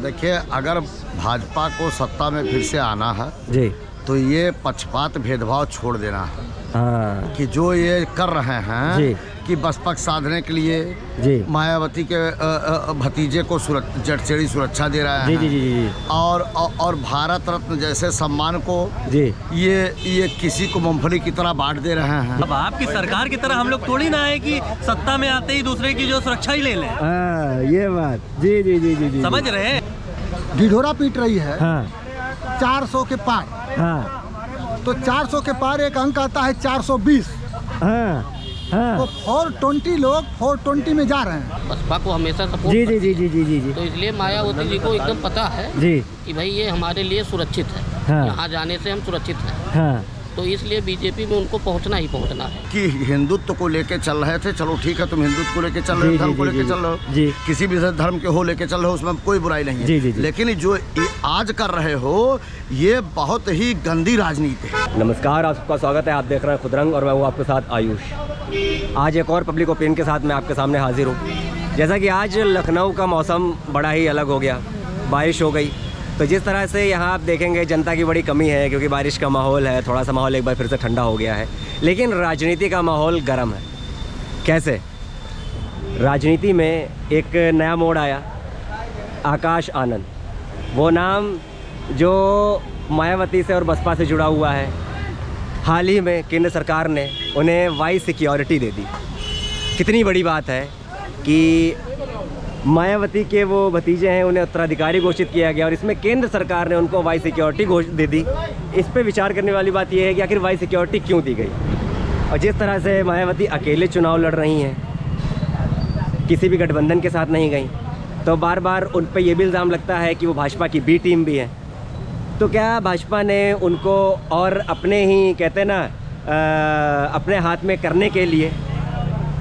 देखिए, अगर भाजपा को सत्ता में फिर से आना है जी, तो ये पक्षपात भेदभाव छोड़ देना है। हाँ कि जो ये कर रहे हैं जी, कि बसपा साधने के लिए जी मायावती के भतीजे को जड़चेड़ी सुरक्षा दे रहे हैं। जी जी जी जी और भारत रत्न जैसे सम्मान को जी। ये किसी को मूंगफली की तरह बांट दे रहे हैं। अब आपकी सरकार की तरह हम लोग थोड़ी ना है कि सत्ता में आते ही दूसरे की जो सुरक्षा ही ले लें। हाँ, ये बात जी जी जी जी जी समझ रहे हैं। ढिढोरा पीट रही है। हाँ 400 के पार। हाँ तो 400 के पार एक अंक आता है 420। हाँ हाँ तो 420 लोग 420 में जा रहे हैं। बसपा को हमेशा सपोर्ट जी जी जी जी जी जी जी तो इसलिए मायावती जी को एकदम पता है जी कि भाई ये हमारे लिए सुरक्षित है। हाँ। यहाँ जाने से हम सुरक्षित हैं। हाँ तो इसलिए बीजेपी में उनको पहुँचना ही पहुँचना है। कि हिंदुत्व को लेके चल रहे थे, चलो ठीक है, तुम हिंदुत्व को लेके चल रहे जी, हो, धर्म जी, को जी, लेके जी, चल रहे हो, जी। किसी भी धर्म के हो लेके चल रहे हो, उसमें कोई बुराई नहीं है। जी, जी, जी। लेकिन जो ये आज कर रहे हो ये बहुत ही गंदी राजनीति है। नमस्कार, आपका स्वागत है। आप देख रहे हैं खुदरंग और मैं हूँ आपके साथ आयुष। आज एक और पब्लिक ओपिनियन के साथ मैं आपके सामने हाजिर हूँ। जैसा कि आज लखनऊ का मौसम बड़ा ही अलग हो गया, बारिश हो गई। तो जिस तरह से यहाँ आप देखेंगे जनता की बड़ी कमी है क्योंकि बारिश का माहौल है, थोड़ा सा माहौल एक बार फिर से ठंडा हो गया है। लेकिन राजनीति का माहौल गर्म है। कैसे? राजनीति में एक नया मोड़ आया, आकाश आनंद। वो नाम जो मायावती से और बसपा से जुड़ा हुआ है। हाल ही में केंद्र सरकार ने उन्हें वाई सिक्योरिटी दे दी। कितनी बड़ी बात है कि मायावती के वो भतीजे हैं, उन्हें उत्तराधिकारी घोषित किया गया और इसमें केंद्र सरकार ने उनको वाई सिक्योरिटी दे दी। इस पे विचार करने वाली बात यह है कि आखिर वाई सिक्योरिटी क्यों दी गई। और जिस तरह से मायावती अकेले चुनाव लड़ रही हैं, किसी भी गठबंधन के साथ नहीं गई, तो बार बार उन पर यह भी इल्ज़ाम लगता है कि वो भाजपा की बी टीम भी है। तो क्या भाजपा ने उनको और अपने ही कहते हैं ना अपने हाथ में करने के लिए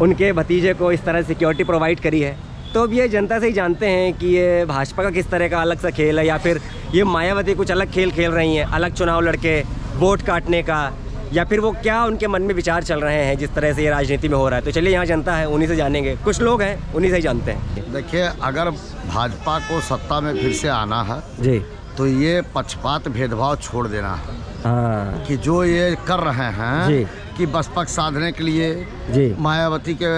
उनके भतीजे को इस तरह सिक्योरिटी प्रोवाइड करी है? तो अब ये जनता से ही जानते हैं कि ये भाजपा का किस तरह का अलग सा खेल है या फिर ये मायावती कुछ अलग खेल खेल रही हैं, अलग चुनाव लड़के वोट काटने का, या फिर वो क्या उनके मन में विचार चल रहे हैं जिस तरह से ये राजनीति में हो रहा है। तो चलिए यहाँ जनता है, उन्हीं से जानेंगे। कुछ लोग हैं उन्हीं से ही जानते हैं। देखिए, अगर भाजपा को सत्ता में फिर से आना है जी, तो ये पक्षपात भेदभाव छोड़ देना है। हाँ कि जो ये कर रहे हैं जी। कि बसपा साधने के लिए जी मायावती के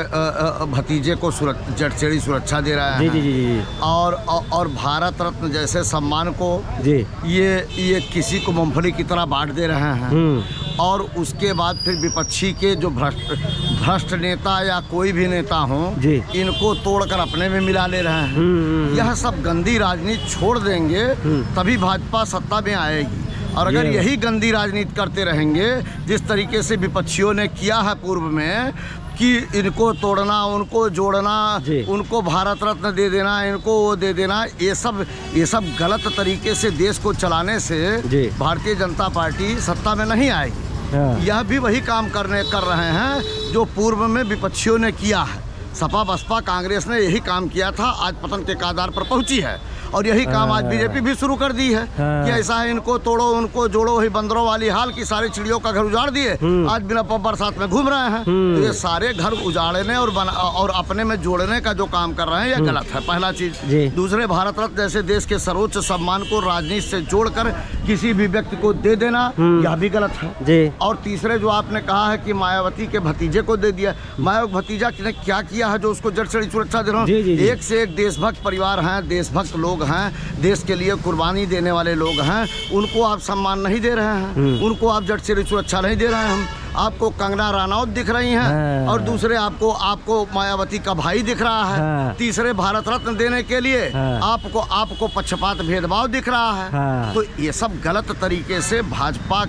भतीजे को जड़चेड़ी सुरक्षा दे रहे हैं। जी जी जी जी और भारत रत्न जैसे सम्मान को जी ये किसी को मूंगफली की तरह बांट दे रहे हैं। और उसके बाद फिर विपक्षी के जो भ्रष्ट नेता या कोई भी नेता हो, जी। इनको तोड़कर अपने में मिला ले रहे हैं। यह सब गंदी राजनीति छोड़ देंगे तभी भाजपा सत्ता में आएगी। और अगर यही गंदी राजनीति करते रहेंगे जिस तरीके से विपक्षियों ने किया है पूर्व में, कि इनको तोड़ना, उनको जोड़ना, उनको भारत रत्न दे देना, इनको वो दे देना, ये सब गलत तरीके से देश को चलाने से भारतीय जनता पार्टी सत्ता में नहीं आएगी। यह भी वही काम कर रहे हैं जो पूर्व में विपक्षियों ने किया है। सपा बसपा कांग्रेस ने यही काम किया था, आज पतन के कगार पर पहुंची है। और यही काम आज बीजेपी भी शुरू कर दी है कि ऐसा है, इनको तोड़ो, उनको जोड़ो। वही बंदरों वाली हाल की सारी चिड़ियों का घर उजाड़ दिए, आज बिना बरसात में घूम रहे हैं। तो ये सारे घर उजाड़ने और अपने में जोड़ने का जो काम कर रहे हैं, ये गलत है, पहला चीज। दूसरे, भारत रत्न जैसे देश के सर्वोच्च सम्मान को राजनीति से जोड़कर किसी भी व्यक्ति को दे देना, यह भी गलत है। और तीसरे, जो आपने कहा है कि मायावती के भतीजे को दे दिया, मायावती भतीजा ने क्या किया है जो उसको जड़चेड़ी सुरक्षा दे रहा हूँ? एक से एक देशभक्त परिवार हैं, देशभक्त लोग हैं, देश के लिए कुर्बानी देने वाले लोग हैं। उनको आप सम्मान नहीं दे रहे हैं, उनको आप जड़चेड़ी सुरक्षा नहीं दे रहे हैं। हम आपको कंगना रनौत दिख रही हैं और दूसरे आपको मायावती का भाई दिख रहा है। तीसरे, भारत रत्न देने के लिए आपको पक्षपात भेदभाव दिख रहा है। तो ये सब गलत तरीके से भाजपा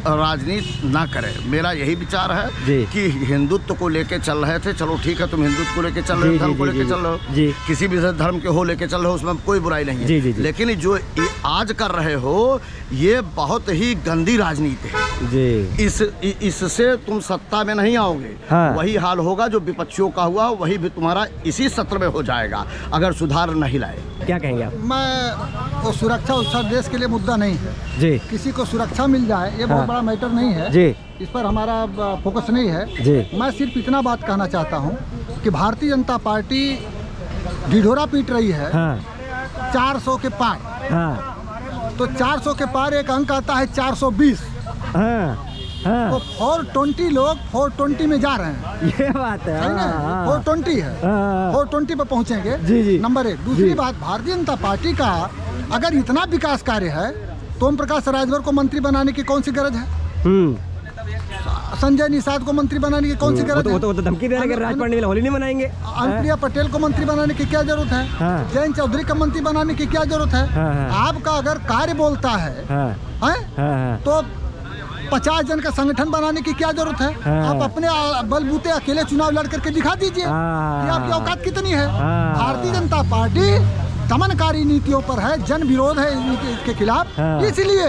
राजनीति ना करे। मेरा यही विचार है कि हिंदुत्व को लेके चल रहे थे, चलो ठीक है, तुम हिंदुत्व को लेके चल रहे हो, धर्म को लेके चल रहे हो, किसी भी धर्म के हो लेके चल रहे हो, उसमें कोई बुराई नहीं है। लेकिन जो ये आज कर रहे हो ये बहुत ही गंदी राजनीति है। इससे तुम सत्ता में नहीं आओगे। वही हाल होगा जो विपक्षियों का हुआ, वही भी तुम्हारा इसी सत्र में हो जाएगा अगर सुधार नहीं लाए। क्या कहेंगे आप? मैं वो सुरक्षा देश के लिए मुद्दा नहीं है जी। किसी को सुरक्षा मिल जाए ये बहुत बड़ा मैटर नहीं है जी। इस पर हमारा फोकस नहीं है जी। मैं सिर्फ इतना बात कहना चाहता हूँ कि भारतीय जनता पार्टी ढिढोरा पीट रही है। 400 के पार। हाँ तो 400 के पार एक अंक आता है 420। हाँ हाँ तो 420 लोग 420 में जा रहे हैं, ये बात है। है ना? हाँ, 420 है, हाँ। 420 पे पहुंचेंगे। जी, जी। नंबर 1। दूसरी जी। बात, भारतीय जनता पार्टी का अगर इतना विकास कार्य है तो ओम प्रकाश राजभर को मंत्री बनाने की कौन सी गरज है? संजय निषाद को मंत्री बनाने की कौन सी गरज है? वो तो धमकी दे रहे हैं कि राजपाट नहीं होली नहीं मनाएंगे। अनुप्रिया पटेल को मंत्री बनाने की क्या जरूरत है? हाँ। जयंत चौधरी का मंत्री बनाने की क्या जरूरत है? हाँ, हाँ। आपका अगर कार्य बोलता है, हाँ हैं? हाँ तो 50 जन का संगठन बनाने की क्या जरूरत है? हाँ। आप अपने बलबूते अकेले चुनाव लड़ करके दिखा दीजिए हाँ। कि आपकी औकात कितनी है। हाँ। भारतीय जनता पार्टी दमनकारी नीतियों पर है, जन विरोध है इनके खिलाफ। हाँ। इसलिए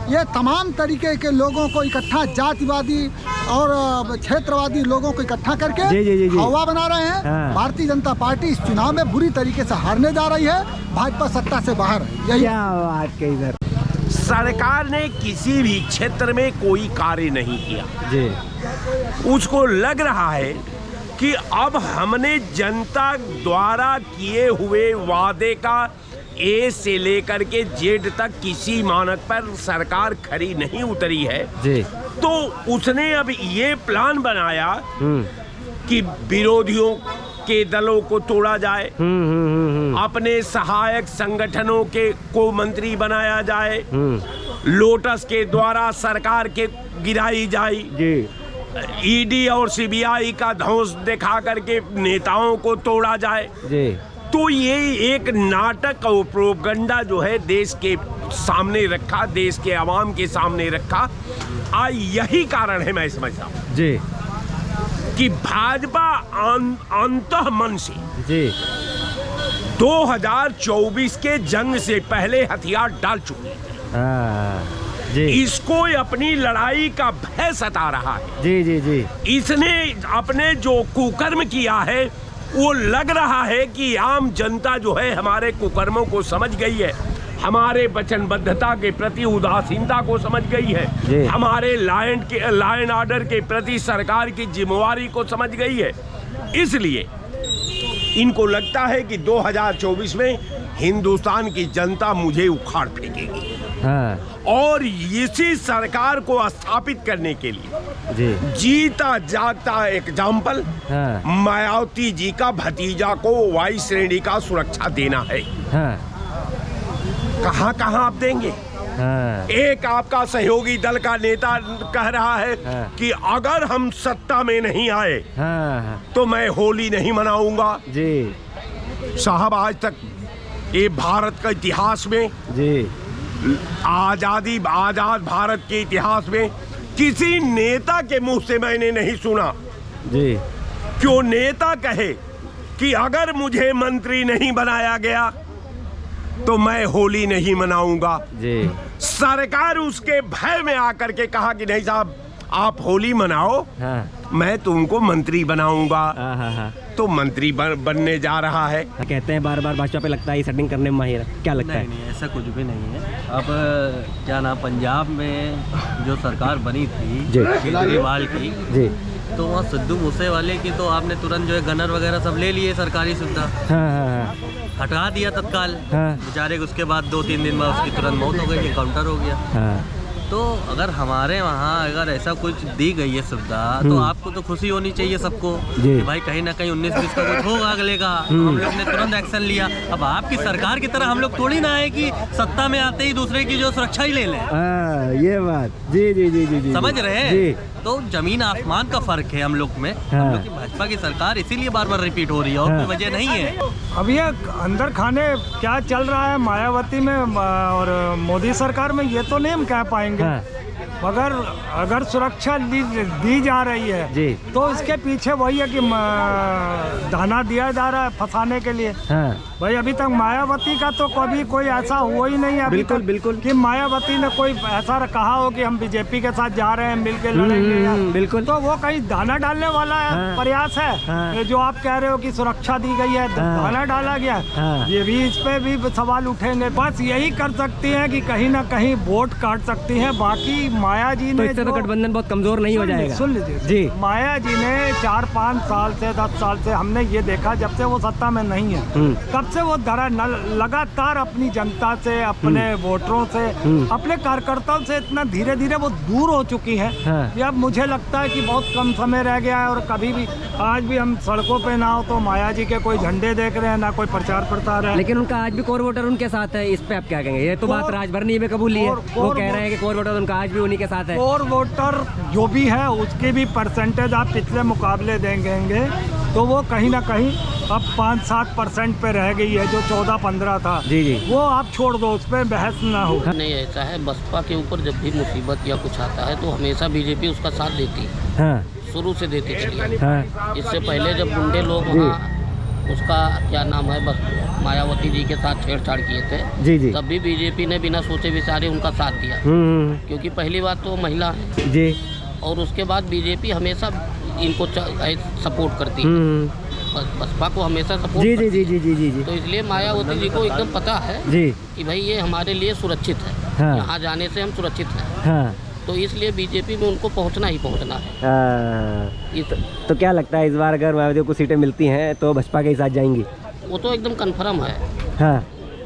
ये तमाम तरीके के लोगों को इकट्ठा, जातिवादी और क्षेत्रवादी लोगों को इकट्ठा करके जी। हवा बना रहे हैं। हाँ। भारतीय जनता पार्टी इस चुनाव में बुरी तरीके से हारने जा रही है, भाजपा सत्ता से बाहर है। यही क्या बात कही सर। सरकार ने किसी भी क्षेत्र में कोई कार्य नहीं किया जी उसको लग रहा है कि अब हमने जनता द्वारा किए हुए वादे का ए से लेकर के जेड तक किसी मानक पर सरकार खरी नहीं उतरी है जी तो उसने अब ये प्लान बनाया कि विरोधियों के दलों को तोड़ा जाए, अपने सहायक संगठनों के को मंत्री बनाया जाए, लोटस के द्वारा सरकार के गिराई जाए, ईडी और सीबीआई का ध्वंस दिखा करके नेताओं को तोड़ा जाए। जी तो ये एक नाटक और प्रोपगंडा जो है देश के सामने रखा, देश के आवाम के सामने रखा। यही कारण है, मैं समझता हूँ जी कि भाजपा अंतः मन से जी 2024 के जंग से पहले हथियार डाल चुकी है। जी इसको अपनी लड़ाई का भय सता रहा है। जी इसने अपने जो कुकर्म किया है वो लग रहा है कि आम जनता जो है हमारे कुकर्मों को समझ गई है, हमारे वचनबद्धता के प्रति उदासीनता को समझ गई है, हमारे लाइन ऑर्डर के प्रति सरकार की जिम्मेवारी को समझ गई है। इसलिए इनको लगता है कि 2024 में हिंदुस्तान की जनता मुझे उखाड़ फेंकेगी। और इसी सरकार को स्थापित करने के लिए जीता जागता एग्जाम्पल मायावती जी का भतीजा को वाई श्रेणी का सुरक्षा देना है। कहाँ कहाँ आप देंगे? एक आपका सहयोगी दल का नेता कह रहा है कि अगर हम सत्ता में नहीं आए तो मैं होली नहीं मनाऊंगा। साहब, आज तक ये भारत का इतिहास में आजाद भारत के इतिहास में किसी नेता के मुंह से मैंने नहीं सुना क्यों नेता कहे कि अगर मुझे मंत्री नहीं बनाया गया तो मैं होली नहीं मनाऊंगा। सरकार उसके भय में आकर के कहा कि नहीं साहब, आप होली मनाओ, मैं तुमको मंत्री बनाऊंगा। तो मंत्री बनने जा रहा है। कहते हैं बार बार भाजपा पे लगता है सेटिंग करने में माहिर है, क्या लगता है? नहीं, ऐसा कुछ भी नहीं है। अब क्या नाम, पंजाब में जो सरकार बनी थी केजरीवाल की, तो वहाँ सिद्धू मूसेवाले की तो आपने तुरंत जो है गनर वगैरह सब ले लिए, सरकारी सुविधा हटा दिया तत्काल बेचारे। उसके बाद 2-3 दिन बाद उसकी तुरंत मौत हो गई, एनकाउंटर हो गया। तो अगर हमारे वहाँ अगर ऐसा कुछ दी गई है सुविधा तो आपको तो खुशी होनी चाहिए सबको कि भाई कहीं ना कहीं 19-20 का कुछ होगा अगले का। हम लोग ने तुरंत एक्शन लिया। अब आपकी सरकार की तरह हम लोग थोड़ी ना है कि सत्ता में आते ही दूसरे की जो सुरक्षा ही ले लें। ये बात जी समझ रहे हैं? तो जमीन आसमान का फर्क है हम लोग में। हम लोग की भाजपा की सरकार इसीलिए बार बार रिपीट हो रही है और कोई वजह नहीं है। अब ये अंदर खाने क्या चल रहा है मायावती में और मोदी सरकार में, ये तो नहीं हम कह पाएंगे। मगर अगर सुरक्षा दी जा रही है तो इसके पीछे वही है कि दाना दिया जा रहा है फंसाने के लिए। भाई अभी तक मायावती का तो कभी कोई ऐसा हुआ ही नहीं है अभी बिल्कुल कि मायावती ने कोई ऐसा कहा हो कि हम बीजेपी के साथ जा रहे हैं, मिलके लड़ेंगे। बिल्कुल, तो वो कहीं दाना डालने वाला प्रयास है। जो आप कह रहे हो कि सुरक्षा दी गई है, दाना डाला गया, ये भी इस पे भी सवाल उठेंगे। बस यही कर सकती है कि कहीं ना कहीं वोट काट सकती है। बाकी माया जी ने तो गठबंधन बहुत कमजोर नहीं हो जाएगा। सुन लीजिए जी, माया जी ने 4-5 साल से 10 साल से हमने ये देखा, जब से वो सत्ता में नहीं है, कब से वो लगातार अपनी जनता से, अपने वोटरों से, अपने कार्यकर्ताओं से इतना धीरे धीरे वो दूर हो चुकी है कि अब मुझे लगता है कि बहुत कम समय रह गया है। और कभी भी आज भी हम सड़कों पे ना हो तो माया जी के कोई झंडे देख रहे हैं, ना कोई प्रचार प्रसार है। लेकिन उनका आज भी कोर वोटर उनके साथ है, इस पे आप क्या कहेंगे? ये तो बात राजभरनी में कबूली है, वो कह रहे हैं कि कोर वोटर उनका आज भी उन्हीं के साथ है। कोर वोटर जो भी है उसकी भी परसेंटेज आप पिछले मुकाबले देंगे तो वो कहीं ना कहीं अब 5-7% पे रह गई है, जो 14-15 था। जी जी, वो आप छोड़ दो, उस पर बहस ना हो। नहीं, ऐसा है, बसपा के ऊपर जब भी मुसीबत या कुछ आता है तो हमेशा बीजेपी उसका साथ देती है। हाँ, शुरू से देती चली है। हाँ, इससे पहले जब गुंडे लोग वहाँ उसका क्या नाम है, बस मायावती जी के साथ छेड़छाड़ किए थे, जी जी, तब भी बीजेपी ने बिना सोचे विचारे उनका साथ दिया। क्योंकि पहली बात तो महिला है जी, और उसके बाद बीजेपी हमेशा इनको सपोर्ट करती है, बसपा को हमेशा सपोर्ट जी जी जी जी जी जी, तो इसलिए मायावती जी को एकदम पता है जी कि भाई ये हमारे लिए सुरक्षित है। हाँ, यहाँ जाने से हम सुरक्षित हैं। हाँ, तो इसलिए बीजेपी में उनको पहुँचना ही पहुँचना है। तो क्या लगता है इस बार अगर मायावती को सीटें मिलती हैं तो बसपा के ही साथ जाएंगी? वो तो एकदम कन्फर्म है, हाँ,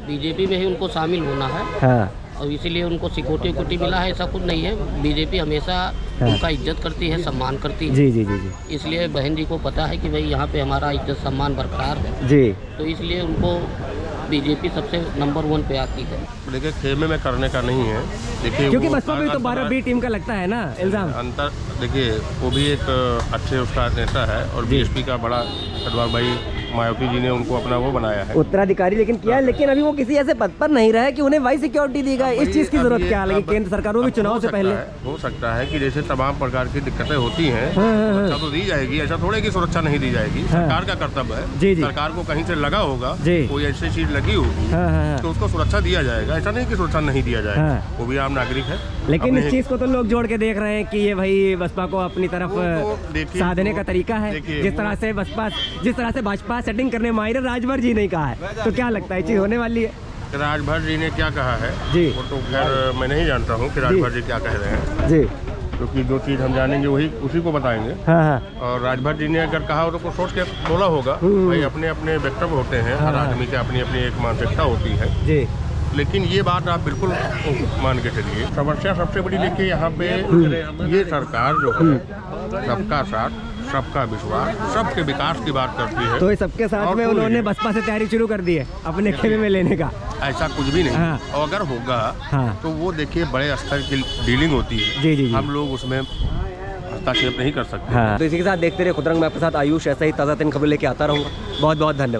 बीजेपी में ही उनको शामिल होना है। हाँ, और इसीलिए उनको सिक्योरिटी मिला है, ऐसा कुछ नहीं है। बीजेपी हमेशा उनका इज्जत करती है, सम्मान करती है। जी जी जी जी, इसलिए बहन जी को पता है कि भाई यहाँ पे हमारा इज्जत सम्मान बरकरार है जी, तो इसलिए उनको बीजेपी सबसे नंबर 1 पे आती है। देखिए खेमे में करने का नहीं है, देखिए क्योंकि बसपा में तो 12B टीम का लगता है ना इल्जाम। अंतर देखिए वो भी एक अच्छे उसका नेता है और बीएसपी का बड़ा अडवाणी भाई मायावती जी ने उनको अपना वो बनाया है उत्तराधिकारी, लेकिन किया, लेकिन अभी वो किसी ऐसे पद पर नहीं रहे कि उन्हें वाई सिक्योरिटी दी गई। इस चीज की जरूरत क्या लगी केंद्र सरकार को भी चुनाव से पहले? हो सकता है कि जैसे तमाम प्रकार की दिक्कतें होती हैं, सुरक्षा तो दी जाएगी, ऐसा थोड़े की सुरक्षा नहीं दी जाएगी। सरकार का कर्तव्य है, जी जी, सरकार को कहीं से लगा होगा, जी, कोई ऐसी चीज लगी होगी तो उसको सुरक्षा दिया जाएगा। ऐसा नहीं कि सुरक्षा नहीं दिया जाएगा, वो भी आम नागरिक है। लेकिन इस चीज को तो लोग जोड़ के देख रहे हैं कि ये भाई बसपा को अपनी तरफ साधने का तरीका है। जिस तरह से भाजपा सेटिंग करने में राजभर जी ने कहा है, तो क्या लगता है चीज होने वाली है? राजभर जी ने क्या कहा है जी, वो तो खैर मैं नहीं जानता हूँ कि राजभर जी क्या कह रहे हैं जी, क्योंकि जो चीज़ हम जानेंगे वही उसी को बताएंगे। हाँ, हाँ, और राजभर जी ने अगर कहा हो तो कुछ सोच के बोला होगा। भाई अपने अपने वक्तव्य होते हैं, हर आदमी की अपनी अपनी एक मानसिकता होती है जी। लेकिन ये बात आप बिल्कुल मान के चलिए, समस्या सबसे बड़ी देखिए यहाँ पे ये सरकार जो है सबका साथ, सबका विश्वास, सबके विकास की बात करती है। तो सबके साथ में उन्होंने बसपा से तैयारी शुरू कर दी है अपने खेमे में लेने का? ऐसा कुछ भी नहीं। हाँ, और अगर होगा हाँ, तो वो देखिए बड़े स्तर की डीलिंग होती है। जी जी, हम लोग उसमें हस्तक्षेप नहीं कर सकते। हाँ। तो इसी के साथ देखते रहे खुदरंग, मैं आपके साथ आयुष ऐसा ही ताज़ा तीन खबर लेके आता रहूँगा। बहुत बहुत धन्यवाद।